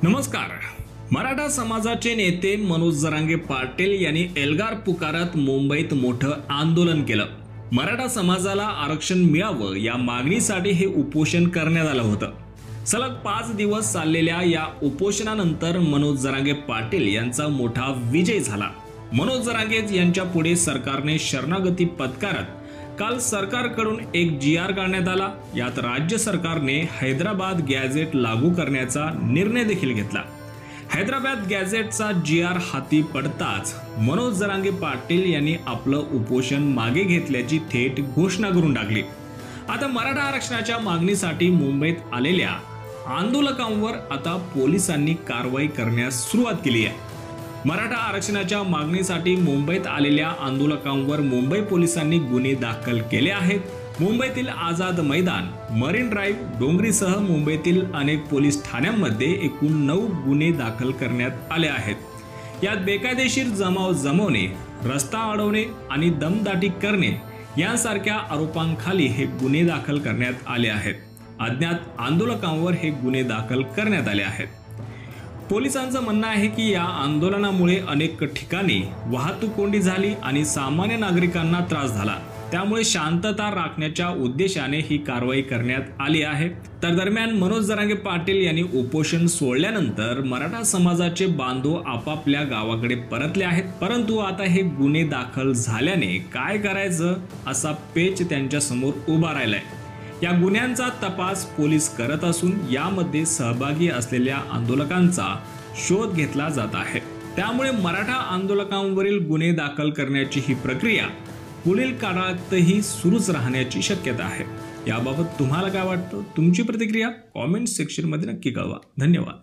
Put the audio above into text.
नमस्कार। मराठा समाजाचे नेते मनोज जरांगे पाटील यांनी एल्गार पुकारत मुंबईत मोठं आंदोलन केलं। मराठा समाजाला आरक्षण मिळावं या मागणीसाठी हे उपोषण करण्यात आलं होतं। सलग 5 दिवस चाललेल्या या उपोषणानंतर मनोज जरांगे पाटील यांचा मोठा विजय झाला। मनोज जरांगे यांच्या पुढे सरकारने शरणागती पत्करत काल सरकारकडून एक GR काढण्यात आला। यात राज्य सरकारने हैदराबाद गॅझेट लागू करण्याचा निर्णय देखील घेतला। हैदराबाद गॅझेटचा GR हाती पडताच मनोज जरांगे पाटील यांनी आपलं उपोषण मागे घेतल्याची थेट घोषणा करून टाकली। आता मराठा आरक्षणाच्या मागणीसाठी मुंबईत आलेल्या आंदोलकांवर आता पोलिसांनी कारवाई करण्यास सुरुवात केली आहे। मराठा आरक्षणाच्या मागणीसाठी मुंबईत आलेल्या आंदोलकांवर मुंबई पोलिसांनी गुन्हे दाखल केले आहेत। मुंबईतील आझाद मैदान, मरीन ड्राईव्ह, डोंगरीसह मुंबईतील अनेक पोलीस ठाण्यांमध्ये एकूण 9 गुन्हे दाखल करण्यात आले आहेत। यात बेकायदेशीर जमाव जमवणे, रस्ता अडवणे आणि दमदाटी करणे यांसारख्या आरोपांखाली हे गुन्हे दाखल करण्यात आले आहेत। अज्ञात आंदोलकांवर हे गुन्हे दाखल करण्यात आले आहेत। पोलिसांचं म्हणणं आहे की या आंदोलनामुळे अनेक ठिकाणी वाहतूक कोंडी झाली आणि सामान्य नागरिकांना त्रास झाला। त्यामुळे शांतता राखण्याच्या उद्देशाने ही कारवाई करण्यात आली आहे। तर दरम्यान मनोज जरांगे पाटील यांनी उपोषण सोडल्यानंतर मराठा समाजाचे बांधव आपापल्या गावाकडे परतले आहेत। परंतु आता हे गुन्हे दाखल झाल्याने काय करायचं असा पेच त्यांच्या समोर उभा राहिलाय। या गुन्ह्यांचा तपास पोलीस करत असून यामध्ये सहभागी असलेल्या आंदोलकांचा शोध घेतला जात आहे। त्यामुळे मराठा आंदोलकांवरील गुन्हे दाखल करण्याची ही प्रक्रिया पुढील काळातही सुरूच राहण्याची शक्यता आहे। याबाबत तुम्हाला काय वाटतं? तुमची प्रतिक्रिया कमेंट सेक्शन मध्ये नक्की कळवा। धन्यवाद।